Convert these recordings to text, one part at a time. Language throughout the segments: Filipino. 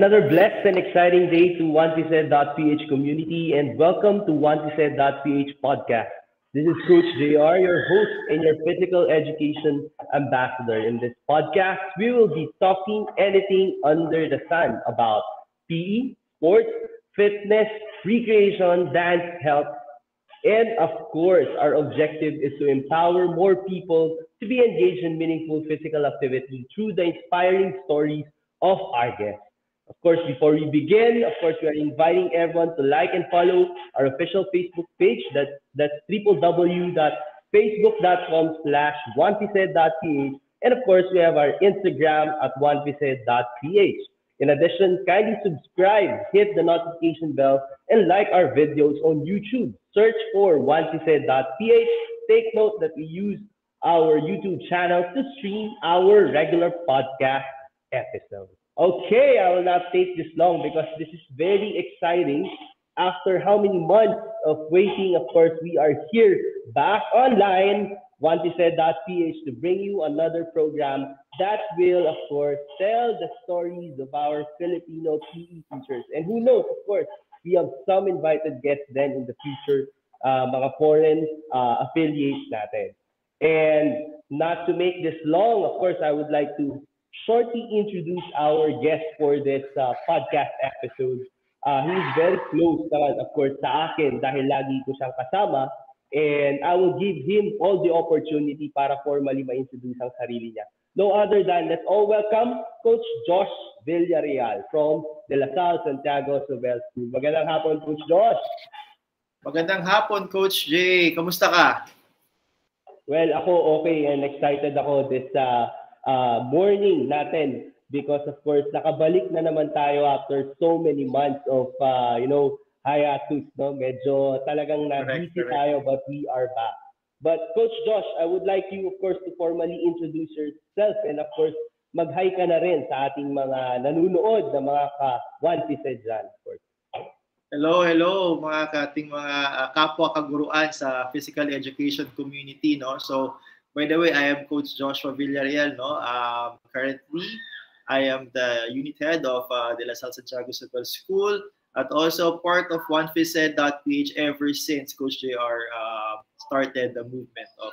Another blessed and exciting day to 1TZ.ph community and welcome to 1TZ.ph podcast. This is Coach JR, your host and your physical education ambassador. In this podcast, we will be talking anything under the sun about PE, sports, fitness, recreation, dance, health, and of course, our objective is to empower more people to be engaged in meaningful physical activity through the inspiring stories of our guests. Of course, before we begin, of course, we are inviting everyone to like and follow our official Facebook page. That's www.facebook.com/1pz.ph. And of course, we have our Instagram at 1pz.ph. In addition, kindly subscribe, hit the notification bell, and like our videos on YouTube. Search for 1pz.ph. Take note that we use our YouTube channel to stream our regular podcast episodes. Okay, I will not take this long because this is very exciting. After how many months of waiting, of course, we are here back online, 1pz.ph, to bring you another program that will, of course, tell the stories of our Filipino PE teachers. And who knows, of course, we have some invited guests then in the future, mga foreign affiliates natin. And not to make this long, of course, I would like to shortly introduce our guest for this podcast episode. He's very close naman, of course, sa akin dahil lagi ko siyang kasama. And I will give him all the opportunity para formally ma-introduce ang sarili niya. No other than, let's all welcome Coach Josh Villarreal from De La Salle Santiago Sobel School. Magandang hapon, Coach Josh. Magandang hapon, Coach Jay. Kamusta ka? Well, ako okay and excited ako this morning natin because of course nakabalik na naman tayo after so many months of hiatus, no? Medyo talagang na-busy tayo but we are back. But Coach Josh, I would like you of course to formally introduce yourself and of course mag-hi ka na rin sa ating mga nanunood na mga ka-1PZ dyan, of course. Hello mga kating mga kapwa kaguruan sa physical education community, no? So by the way, I am Coach Joshua Villarreal, no? Currently I am the unit head of De La Salle Santiago Sobel School at also part of 1pz.ph ever since Coach JR started the movement of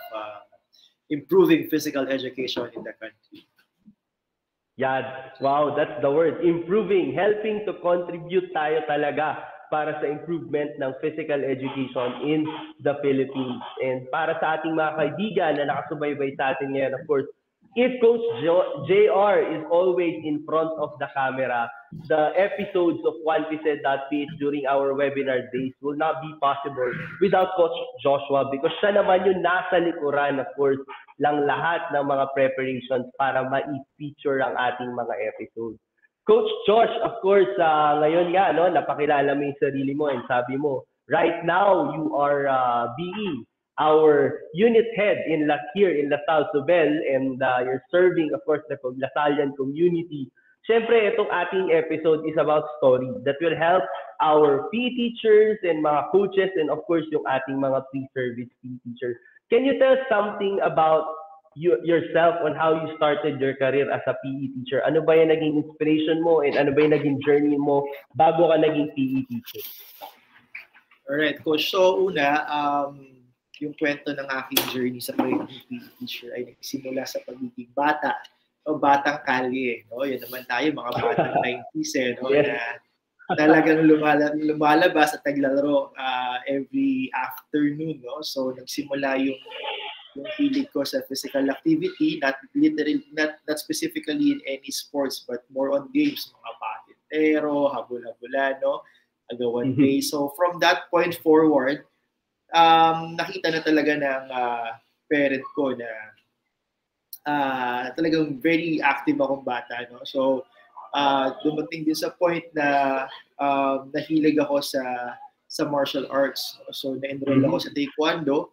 improving physical education in the country. Yeah, wow, that's the word. Improving, helping to contribute tayo talaga para sa improvement ng physical education in the Philippines. And para sa ating mga kaibigan na nakasubaybay sa atin ngayon, of course, if Coach JR is always in front of the camera, the episodes of 1pz.ph during our webinar days will not be possible without Coach Joshua because siya naman yung nasa likuran, of course, lang lahat ng mga preparations para ma-feature ang ating mga episodes. Coach Josh, of course, ngayon nga, no, napakilala mo yung sarili mo and sabi mo, right now, you are being our unit head here in La Salle Sobel and you're serving, of course, the Lasallian community. Siyempre, itong ating episode is about story that will help our PE teachers and mga coaches and of course, yung ating mga pre-service PE teachers. Can you tell something about yourself on how you started your career as a PE teacher? Ano ba yung naging inspiration mo and ano ba yung naging journey mo bago ka naging PE teacher? Alright, Coach. So, una, yung kwento ng aking journey sa pagiging PE teacher ay nagsimula sa pagiging bata o batang kalye. No? Yun naman tayo, mga batang 90s, no? Yes. Na talagang lumalabas at naglalaro every afternoon. No? So, nagsimula yung hilig ko sa physical activity, not specifically in any sports, but more on games, mga patintero, habula-habula, no? Agawan play. So from that point forward, nakita na talaga ng parent ko na talagang very active akong bata, no? So dumating din sa point na nahilig ako sa martial arts. So na-enroll ako sa taekwondo.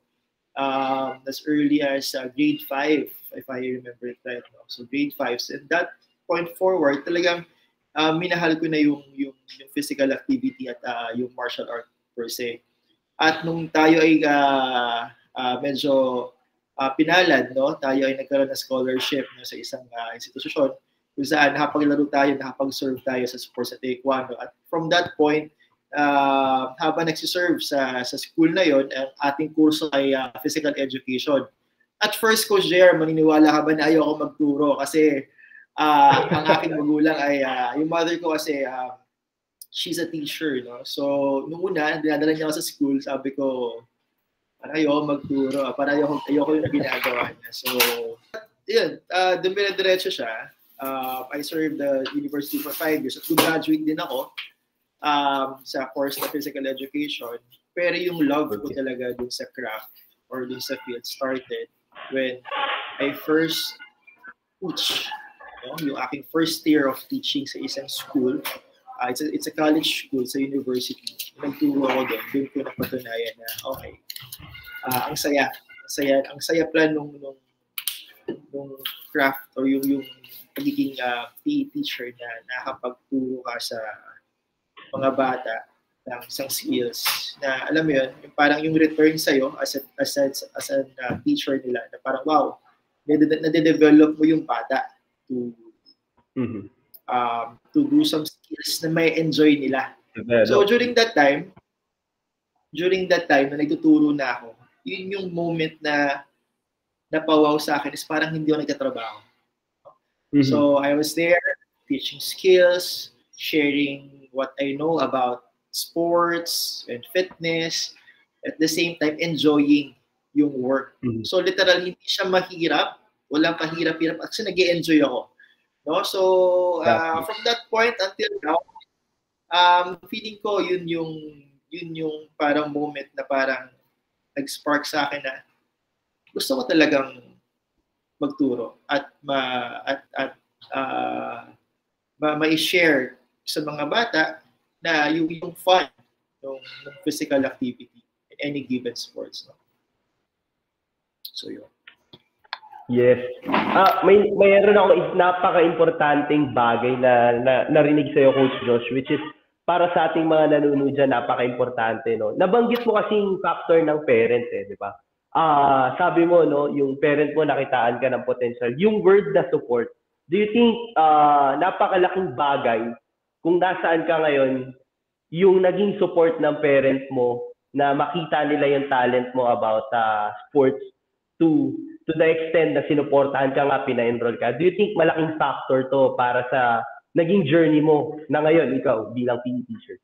As early as grade 5, if I remember it right now. So grade 5. And that point forward, talagang minahal ko na yung physical activity at yung martial art per se. At nung tayo ay medyo pinalad, no? Tayo ay nagkaroon ng scholarship, no, sa isang institusyon. kung saan nakapaglaro tayo, nakapag-serve tayo sa sports sa taekwondo. At from that point, habang nagsiserve sa school na yon, ang ating kurso ay physical education. At first, Coach JR, maniniwala ka ba na ayoko magturo? Kasi ang aking magulang ay, yung mother ko kasi, she's a teacher, no? So, nung una, dinadala niya ako sa school, sabi ko, parang ayoko magturo, parang ayoko yung ginagawa niya. So, yun, dumiretso siya. I served the university for 5 years. At graduate din ako sa course na physical education. Pero yung love ko talaga dun sa craft or dun sa field started when I first teach. Yung aking first year of teaching sa isang school. It's a college school sa university. Nagturo ako doon ko napatunayan na okay. Ang saya pala nung craft or yung pagiging PE teacher na nakakapagturo ka sa mga bata ng isang skills na alam mo yun, parang yung return sa'yo as a teacher nila na parang wow, nade-develop mo yung bata to do some skills na may enjoy nila. So during that time na nagtuturo na ako, yun yung moment na napawaw sa akin is parang hindi ako nagtatrabaho. So I was there teaching skills, sharing what I know about sports and fitness, at the same time enjoying yung work. So literally hindi siya mahirap, walang kahirap-hirap kasi nag-e-enjoy ako. No? So from that point until now, feeling ko yun yung parang moment na parang nag-spark sa akin na gusto ko talagang magturo at ma-share sa mga bata na yung fun ng physical activity in any given sports. No? So yun. Yes. Mayroon ako napaka-importanting bagay na narinig sa'yo, Coach Josh, which is para sa ating mga nanonood dyan, napaka-importante. No? Nabanggit mo kasing factor ng parent, di ba? Sabi mo, no, yung parent mo nakitaan ka ng potential. Yung word na support, do you think napakalaking bagay kung nasaan ka ngayon, yung naging support ng parent mo na makita nila yung talent mo about sports to the extent na sinuportahan ka nga, pina-enroll ka? Do you think malaking factor to para sa naging journey mo na ngayon, ikaw, bilang PE teacher?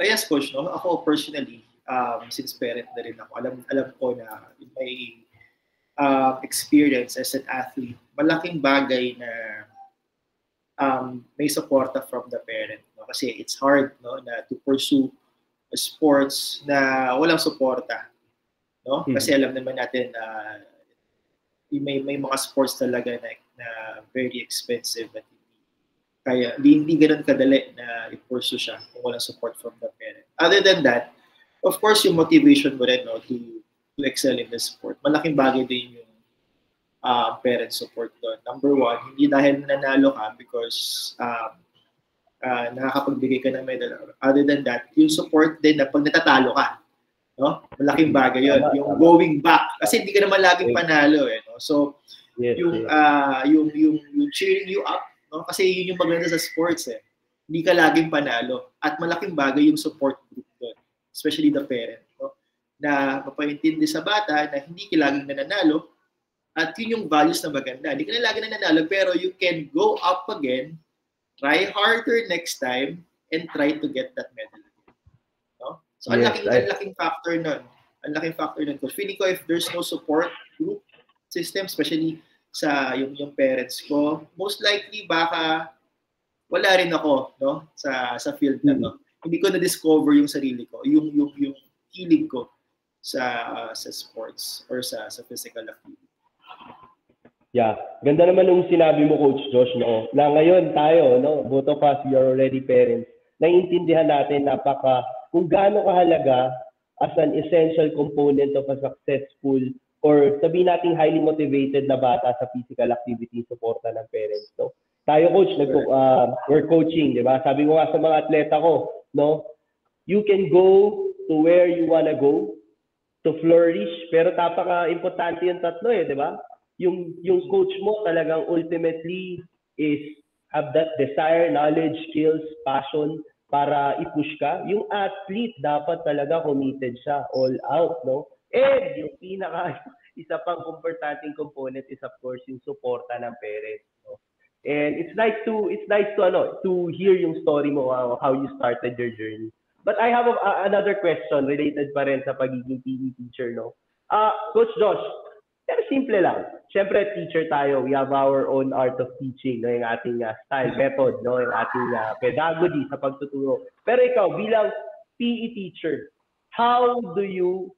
Yes, Coach. No? Ako personally, since parent na rin ako, alam ko na may experience as an athlete, malaking bagay na may suporta from the parent. No? Kasi it's hard, no, na to pursue sports na walang suporta. No? Kasi alam naman natin may mga sports talaga na very expensive at kaya hindi ganoon kadali na i-pursue siya kung walang support from the parent. Other than that, of course, yung motivation mo rin, no, to excel in the sport. Malaking bagay din yung parent support doon. Number one, hindi dahil nanalo ka because nakakapagbigay ka ng medal. Other than that, yung support din na pag natatalo ka, no? Malaking bagay yun. Yung going back. Kasi hindi ka naman laging panalo. No? So, yung cheering you up, no? Kasi yun yung maganda sa sports. Hindi ka laging panalo. At malaking bagay yung support group doon. Especially the parent. No? Na mapaintindi sa bata na hindi ka laging nananalo. At yun yung values na maganda. Hindi ka na laging nananalo, pero you can go up again, try harder next time, and try to get that medal. No? So, ang laking factor nun. Ang laking factor nun. Because feeling ko if there's no support group system, especially sa yung parents ko, most likely baka wala rin ako, no, sa field na to. Hindi ko na-discover yung sarili ko, yung hilig ko sa sports or sa physical activity. Yeah. Ganda naman nung sinabi mo, Coach Josh, no, na ngayon tayo, no, both of us, we are already parents, naiintindihan natin kung gaano kahalaga as an essential component of a successful or sabihin nating highly motivated na bata sa physical activity, suporta ng parents. No? Tayo, Coach, we're coaching, di ba? Sabi ko nga sa mga atleta ko, no, you can go to where you wanna go to flourish, pero importante yung tatlo, di ba? yung coach mo talagang ultimately is have that desire, knowledge, skills, passion para i-push ka. Yung athlete dapat talaga committed siya all out, no? And yung pinaka isa pang importanteng component is of course yung suporta ng parents, no? And it's nice to hear yung story mo how you started your journey. But I have another question related pa rin sa pagiging PE teacher, no? Coach Josh, pero simple lang. Siyempre, teacher tayo. We have our own art of teaching, no? Yung ating style, method, no? Yung ating pedagogy sa pagtuturo. Pero ikaw, bilang PE teacher, how do you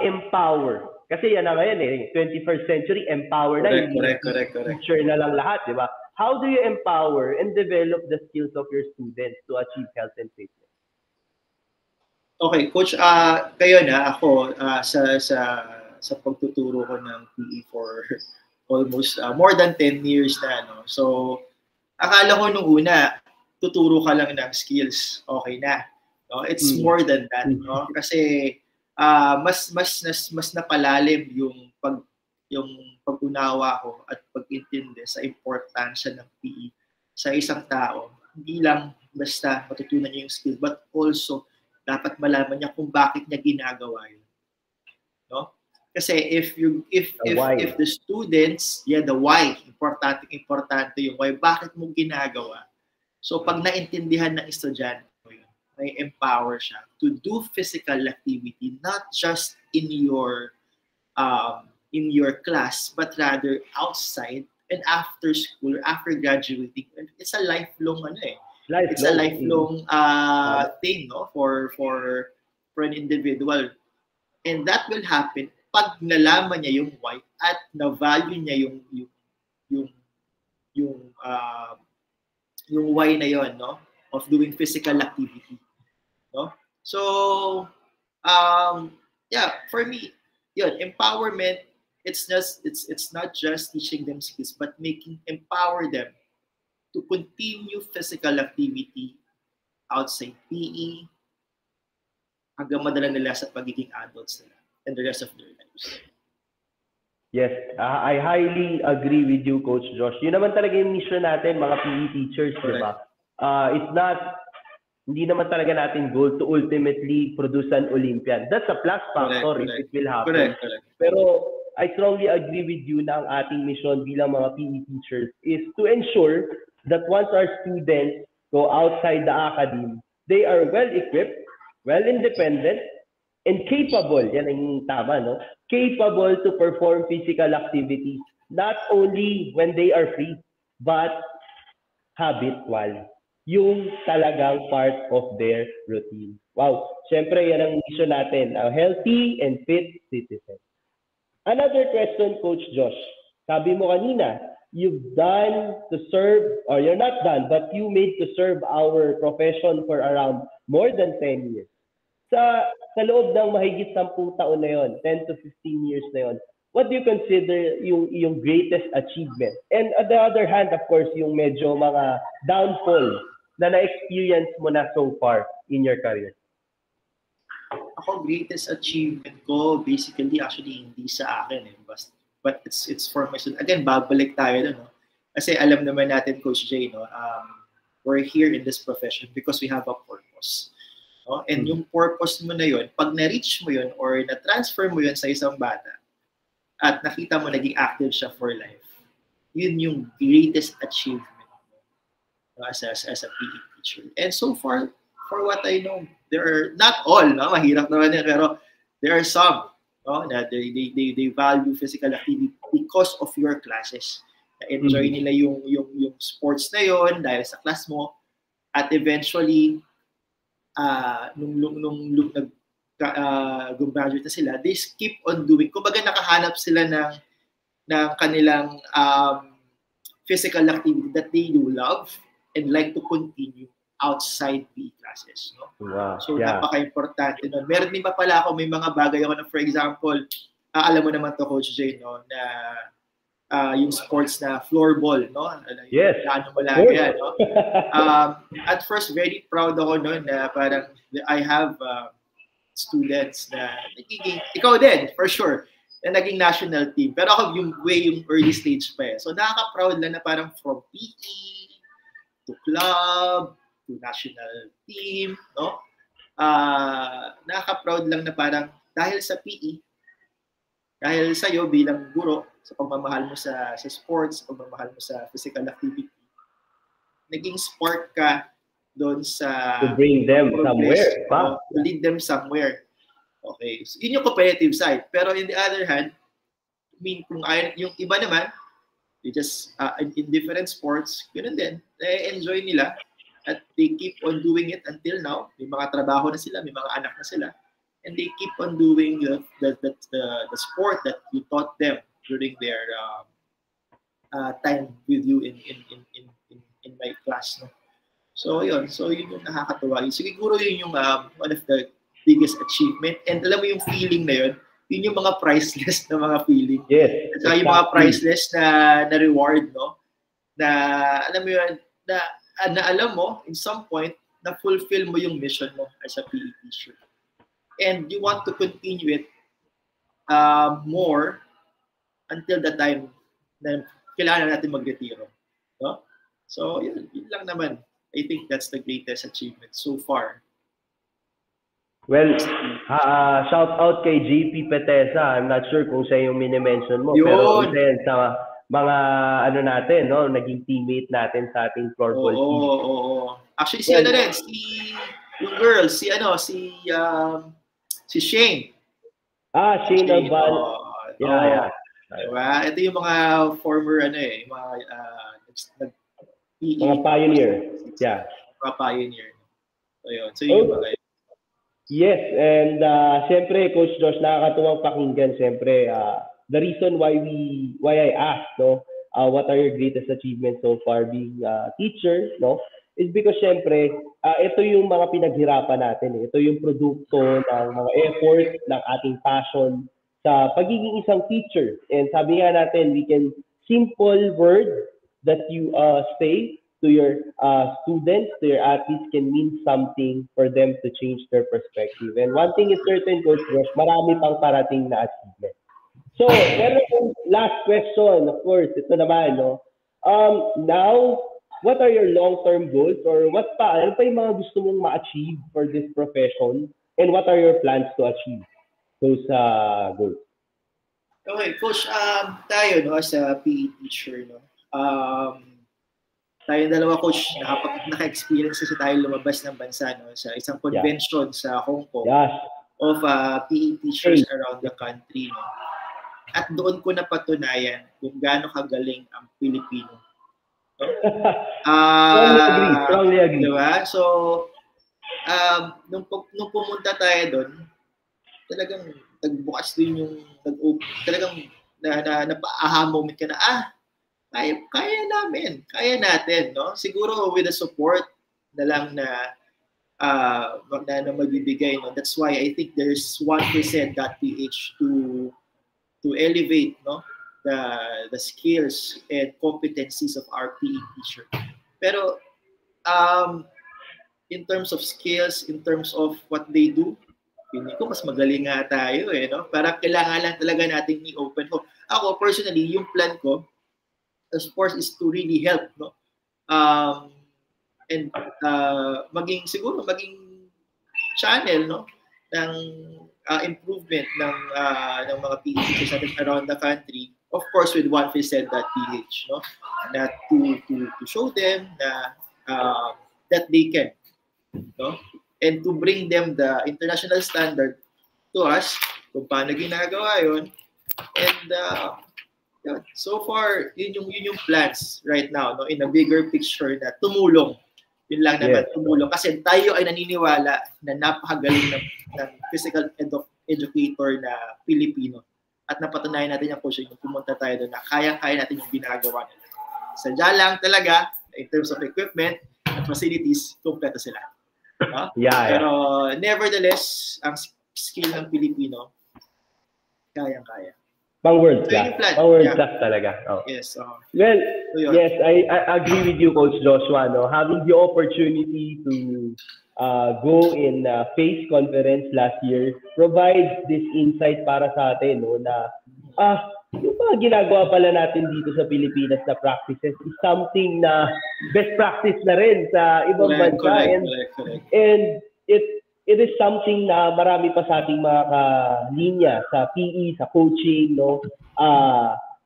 empower? Kasi yan na ngayon 21st century, empower na. Correct. Teacher na lang lahat, di ba? How do you empower and develop the skills of your students to achieve health and fitness? Okay, Coach, kayo na ako sa pagtuturo ko ng PE for almost more than 10 years na. No? So, akala ko nung una, tuturo ka lang ng skills, okay na. No? It's more than that. No? Kasi mas napalalim yung pag-unawa ko at pag-intindi sa importansya ng PE sa isang tao. Hindi lang basta matutunan niya yung skill, but also dapat malaman niya kung bakit niya ginagawa yun. No? Kasi if the students, the why, importante yung why, bakit mo ginagawa. So pag naintindihan ng estudyante mo yun, may empower siya to do physical activity, not just in your class, but rather outside and after school, after graduating. It's a lifelong it's a lifelong thing, no, for an individual. And that will happen pag nalaman niya yung why at na-value niya yung why na yon, no, of doing physical activity, no. So for me, empowerment, it's not just teaching them skills, but empower them to continue physical activity outside PE hanggang madala nila sa pagiging adults nila and the rest of their lives. Yes, I highly agree with you, Coach Josh. Yun naman talaga yung mission natin, mga PE teachers, di ba? Hindi naman talaga natin goal to ultimately produce an Olympian. That's a plus factor if it will happen. Correct. Pero I strongly agree with you na ang ating mission bilang mga PE teachers is to ensure that once our students go outside the academy, they are well-equipped, well-independent, and capable, yan ang tama, no? Capable to perform physical activities, not only when they are free, but habitual. Yung talagang part of their routine. Wow, syempre yan ang mission natin, a healthy and fit citizen. Another question, Coach Josh. Sabi mo kanina, you've done to serve, or you're not done, but you made to serve our profession for around more than 10 years. Sa loob ng mahigit 10 taon na yon, 10 to 15 years na yon, what do you consider yung greatest achievement? And on the other hand, of course, yung medyo mga downfall na na-experience mo na so far in your career? Ako, greatest achievement ko, basically, actually, hindi sa akin. But it's for my students. Again, babalik tayo doon. No? Kasi alam naman natin, Coach Jay, no? We're here in this profession because we have a purpose. No? And yung purpose mo na yun, pag na-reach mo yun or na-transfer mo yun sa isang bata at nakita mo naging active siya for life, yun yung greatest achievement mo as a PE teacher. And so far, for what I know, there are, not all, no? Mahirap naman yun, pero there are some, no? That they value physical activity because of your classes. Enjoy nila yung sports na yon dahil sa class mo, at eventually nung graduate na sila, they keep on doing, kumbaga nakahanap sila ng kanilang physical activity that they do love and like to continue outside PE classes, no? Wow. So napaka-importante nun. Meron din pa pala ako, may mga bagay ako na, for example, alam mo naman to, Coach Jay, no, na yung sports na floorball, no? Yes. Ano mo lang yan, no? At first, very proud ako noon na parang I have students na nagiging, ikaw din, for sure, na naging national team. Pero ako yung early stage pa eh. So nakaka-proud lang na parang from PE to club to national team, no? Nakaka-proud lang na parang dahil sa PE, dahil sa iyo bilang guro, sa pagmamahal mo sa sports, sa pagmamahal mo sa physical activity, naging spark ka doon sa to bring them somewhere, to lead them somewhere. Okay, so yun yung competitive side. Pero in the other hand, I mean, kung yung iba naman, they just in different sports, yun din, enjoy nila at they keep on doing it until now. May mga trabaho na sila, may mga anak na sila, and they keep on doing the sport that you taught them during their time with you in my class, no? So yun yung nakakatuwa. Siguro yun yung one of the biggest achievement, and alam mo yung feeling na yun yung mga priceless na mga feeling. Yes. At saka yung mga priceless na reward, no? Na alam mo yun, na alam mo in some point na fulfill mo yung mission mo as a PE teacher. And you want to continue it more until the time na kailangan natin mag-retiro. No? So, yun lang naman. I think that's the greatest achievement so far. Well, shout out kay JP Petesa. I'm not sure kung siya yung mini-mention mo. Yun. Pero isa yan sa mga natin, no? Naging teammate natin sa ating floorball team. Oo. Actually, si rin, yung girl, si Shane. Shane Alban. Yeah. Diba? Ito yung mga former, mga pioneer. Yeah. Mga pioneer. So, yun. So, yun yung mga Yes, and siyempre, Coach Josh, nakakatuwang pakinggan, siyempre, the reason why I asked, no, what are your greatest achievements so far being a teacher, no, is because siyempre, ito yung mga pinaghirapan natin. Ito yung produkto ng mga effort, ng ating passion sa pagiging isang teacher. And sabi nga natin, we can simple word that you say to your students, to your athletes can mean something for them to change their perspective. And one thing is certain, Coach Josh, marami pang parating na achievement. So, pero last question, of course, ito naman, no? Now, what are your long-term goals or ano pa yung mga gusto mong ma-achieve for this profession and what are your plans to achieve those goals? Okay, Coach, tayo, no, as a PE teacher, no, tayong dalawa, Coach, naka-experience kasi tayo lumabas ng bansa, no, sa isang convention sa Hong Kong of PE teachers around the country, no. At doon ko napatunayan kung gaano kagaling ang Pilipino. No? Strongly agree. Diba? So, nung pumunta tayo doon, talagang nagbukas din yung talagang na-aha moment ka na, kaya natin, no? Siguro with the support na lang na magbibigay, no? That's why I think there's 1%.ph to elevate, no, the skills and competencies of our PE teacher. Pero in terms of skills, in terms of what they do, hindi ko mas magaling nga tayo, no? Para kailangan lang talaga natin i-open hope. Ako personally, yung plan ko, of course, is to really help, no? And maging channel, no, ng improvement ng mga PE teachers natin around the country. Of course, with 1%.ph, no, na to show them na that they can, no, and to bring them the international standard to us kung paano ginagawa yun. And so far, yun yung plans right now, no, in a bigger picture na tumulong. Yun lang naman, tumulong. Kasi tayo ay naniniwala na napakagaling ng physical educator na Pilipino. At napatunayan natin yung coach, yung pumunta tayo doon na kaya-kaya natin yung ginagawa nila. Sadya lang talaga, in terms of equipment and facilities, kompleto sila. No? Pero nevertheless, ang skill ng Pilipino, kayang-kaya. Pang-world class. Pang-world class talaga. Oh. Yes. Well, yes, I agree with you, Coach Joshua. No? Having the opportunity to go in FACE conference last year provides this insight para sa atin, no, na Yung mga ginagawa pala natin dito sa Pilipinas na practices is something na best practice na rin sa ibang bansa. Correct. And it is something na marami pa sa ating mga kalinya sa PE, sa coaching, no?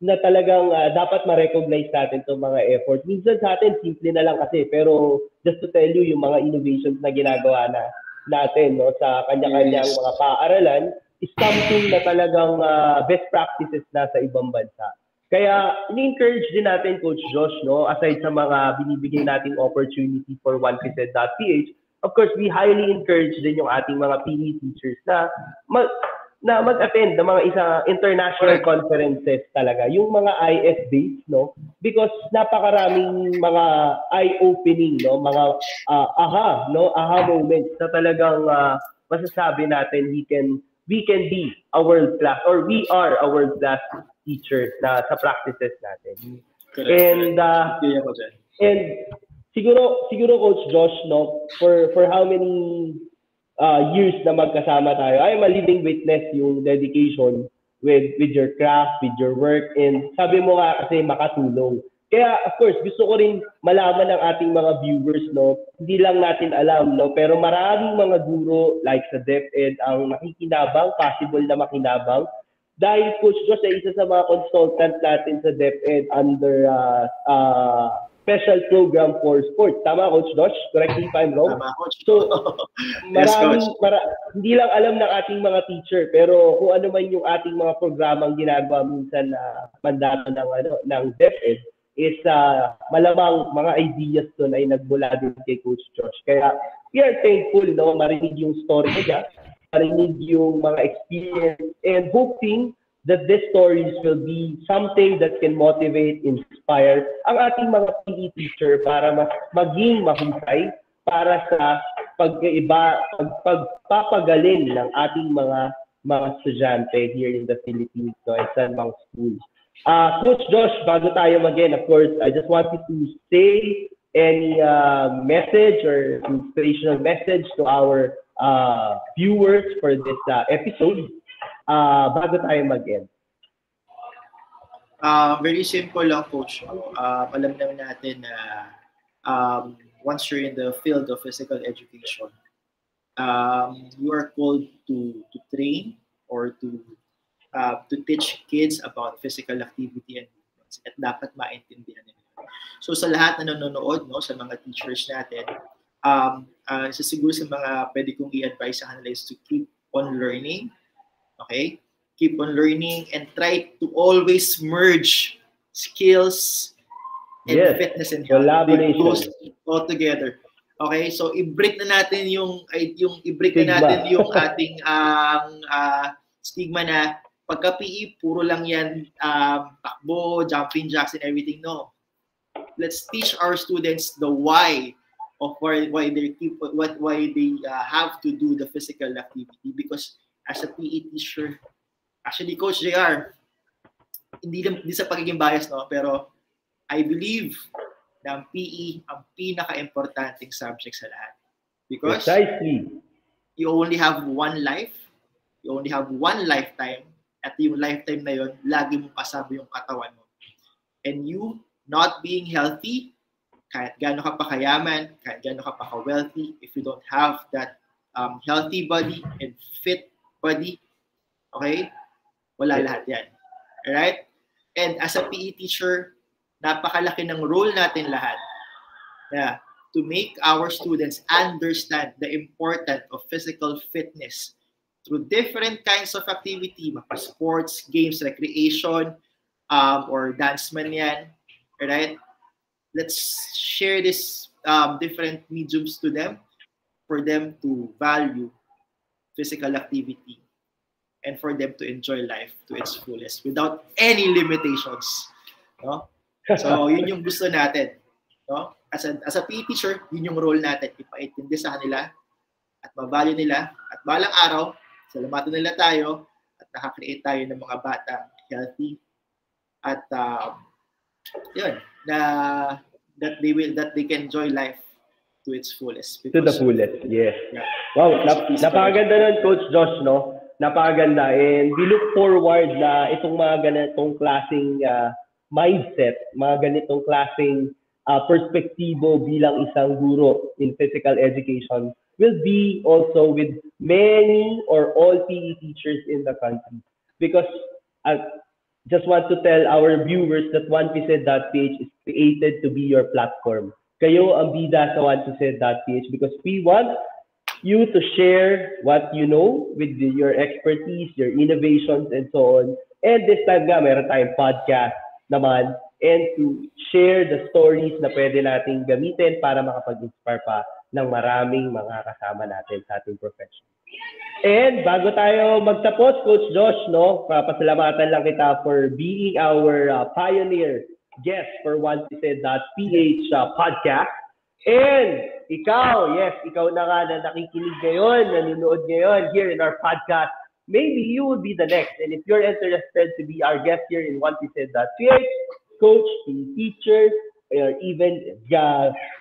Na talagang dapat ma-recognize natin itong mga effort. Minsan sa atin, simple na lang kasi. Pero just to tell you, yung mga innovations na ginagawa natin, no, sa kanya-kanyang mga paaralan is something na talagang best practices na sa ibang bansa. Kaya ini-encourage din natin, Coach Josh, no, aside sa mga binibigay nating opportunity for 1PZ.ph, of course, we highly encourage din yung ating mga PE teachers na mag-attend ng mga international conferences talaga, yung mga IS-based, no? Because napakaraming mga eye-opening, no? Mga aha moments na talagang masasabi natin we can be a world-class, or we are a world-class teacher na sa practices natin. Correct. And siguro Coach Josh, no, for how many years na magkasama tayo, I am a living witness yung dedication with your craft, with your work, and sabi mo nga kasi makatulong. Kaya of course, gusto ko rin malaman ng ating mga viewers, no, hindi lang natin alam, no, pero maraming mga guro like sa DepEd ang nakikinabang, possible na makinabang. Dahil Coach Josh ay isa sa mga consultant natin sa DepEd under special program for sports. Tama, Coach Josh? Correct me if I'm wrong. Tama, Coach. So, Yes, hindi lang alam ng ating mga teacher, pero kung ano man yung ating mga programang ginagawa minsan na mandato ng DepEd, is malamang mga ideas doon ay nagmula din kay Coach Josh. Kaya we are thankful, no, marinig yung story niya, marinig yung mga experience, and hoping that these stories will be something that can motivate, inspire ang ating mga PE teacher para maging mahusay para sa pagpapagalin ng ating mga estudyante here in the Philippines, no, at San Mang School. Coach Josh, bago tayo mag-end, of course, I just wanted to say any message or inspirational message to our viewers for this episode. Bago tayo mag-end. Very simple lang, Coach. Alam naman natin na once you're in the field of physical education, you are called to train or to teach kids about physical activity and movements, at dapat maintindihan nila. So sa lahat na nanonood, no, sa mga teachers natin, siguro sa mga pwede kong i-advise sa kanila is to keep on learning. Okay? Keep on learning and try to always merge skills and fitness and health. They go all together. Okay? So i-break na natin yung ating stigma na pagka PE puro lang yan takbo, jumping jacks and everything. No. Let's teach our students the why of why they have to do the physical activity, because as a PE teacher, actually Coach JR, hindi sa pagiging bias, no, pero I believe na ang PE ang pinaka-importanting subject sa lahat, because you only have one life, you only have one lifetime, at yung lifetime na yun, lagi mong kasama yung katawan mo. And you not being healthy, kahit gaano ka pa kayaman, kahit gaano ka pa ka-wealthy, if you don't have that healthy body and fit body, okay, wala lahat yan. Alright? And as a PE teacher, napakalaki ng role natin lahat, to make our students understand the importance of physical fitness through different kinds of activity, mapa sports, games, recreation, or dance man yan. Alright? Let's share this different mediums to them for them to value physical activity and for them to enjoy life to its fullest without any limitations. No? So, yun yung gusto natin. No? As a PE teacher, yun yung role natin. Ipaintindi sa kanila at ma-value nila, at balang araw, salamatan nila tayo at nakakreate tayo ng mga bata healthy at yun, that they can enjoy life to its fullest. To the fullest, yes. Yeah. Wow, napakaganda nun, Coach Josh, no? napakaganda. And we look forward na itong mga ganitong klaseng mindset, mga ganitong klaseng perspektibo bilang isang guro in physical education will be also with many or all PE teachers in the country. Because I just want to tell our viewers that 1pz.ph is created to be your platform. Kayo ang bida sa 1pz.ph because we want you to share what you know with your expertise, your innovations, and so on. And this time nga, meron tayong podcast naman and to share the stories na pwede nating gamitin para makapag-inspire pa ng maraming mga kasama natin sa ating profession. And bago tayo magtapos, Coach Josh, no, papasalamatan lang kita for being our pioneer guest for 1pz.ph podcast. And ikaw, yes, ikaw na nga na nakikinig ngayon, nanonood ngayon here in our podcast. Maybe you will be the next. And if you're interested to be our guest here in 1pz.ph, coach, teachers, or even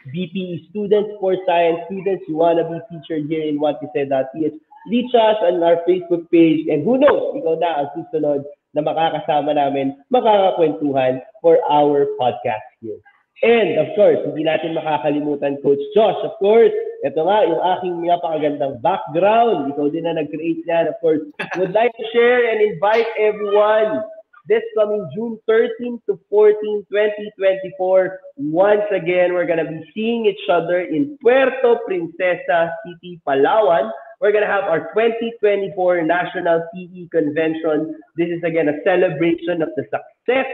BPE students, sports science students, you want to be featured here in 1pz.ph, reach us on our Facebook page. And who knows, ikaw na ang susunod na makakasama namin, makakakwentuhan for our podcast here. And of course, hindi natin makakalimutan, Coach Josh. Of course, ito nga, yung aking napakagandang background. Ikaw din na nag-create yan. Of course, would like to share and invite everyone this coming June 13 to 14, 2024. Once again, we're gonna be seeing each other in Puerto Princesa City, Palawan. We're gonna have our 2024 National PE Convention. This is again a celebration of the success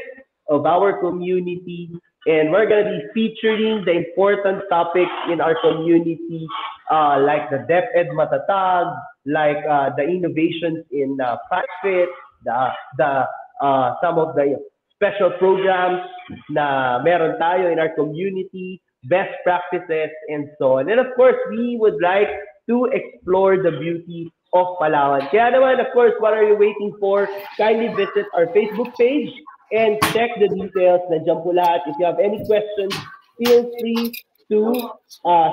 of our community. And we're going to be featuring the important topics in our community, like the DepEd Matatag, like the innovations in PriceFit, some of the special programs na meron tayo in our community, best practices, and so on. And of course, we would like to explore the beauty of Palawan. Kaya naman, of course, what are you waiting for? Kindly visit our Facebook page and check the details. Nandiyan po lahat. If you have any questions, feel free to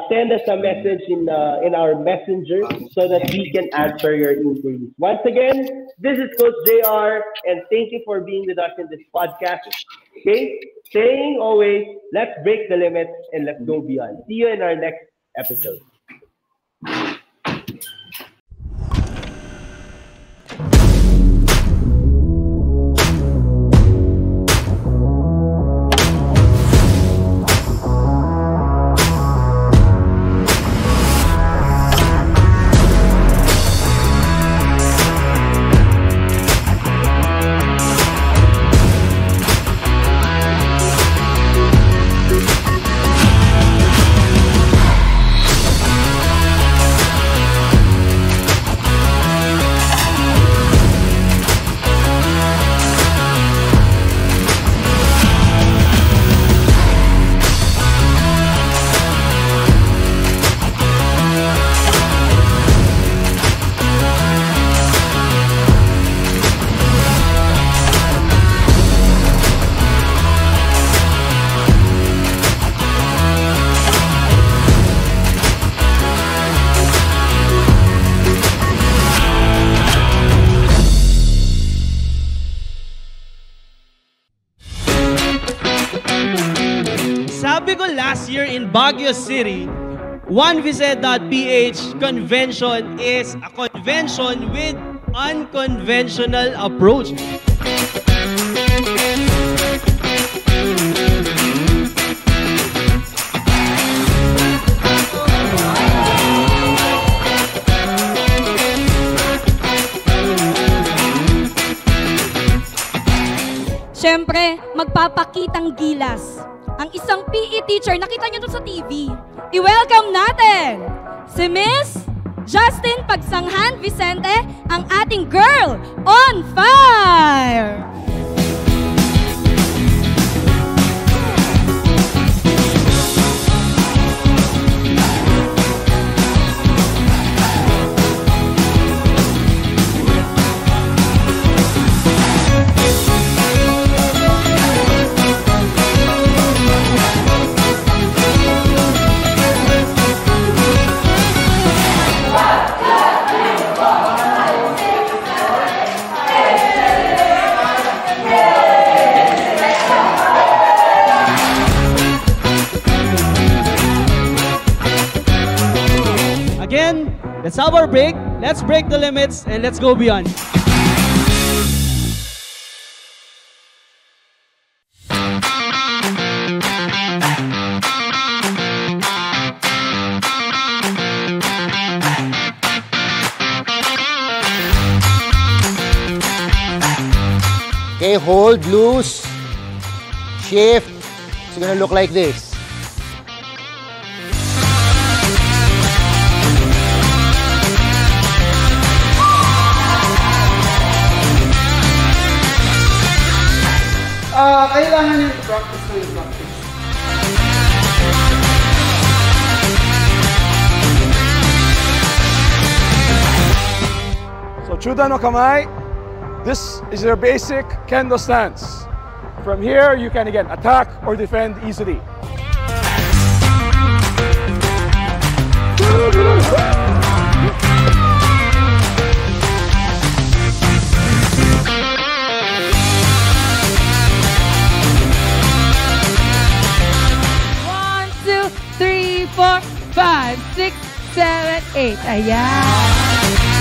send us a message in our messenger so that we can answer your inquiries. Once again, this is Coach JR, and thank you for being with us in this podcast. Okay? Saying always, let's break the limits and let's go beyond. See you in our next episode. Sabi ko last year in Baguio City, 1pz.ph convention is a convention with unconventional approach. Siyempre, magpapakitang gilas. Ang isang PE teacher, nakita niyo to sa TV. I-welcome natin si Miss Justin Pagsanghan Vicente, ang ating girl on fire! Let's have our break. Let's break the limits and let's go beyond. Okay, hold, loose, shift. It's gonna look like this. Kailangan yung practice na yung practice. So Chuda no Kamai, this is your basic kendo stance. From here, you can again attack or defend easily. One, two, three, 4, 5, 6, 7, 8. Ayan.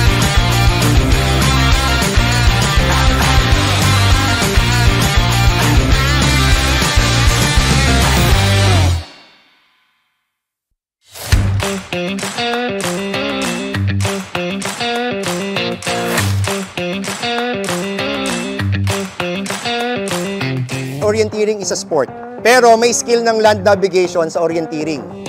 Orienteering is a sport, pero may skill ng land navigation sa orienteering.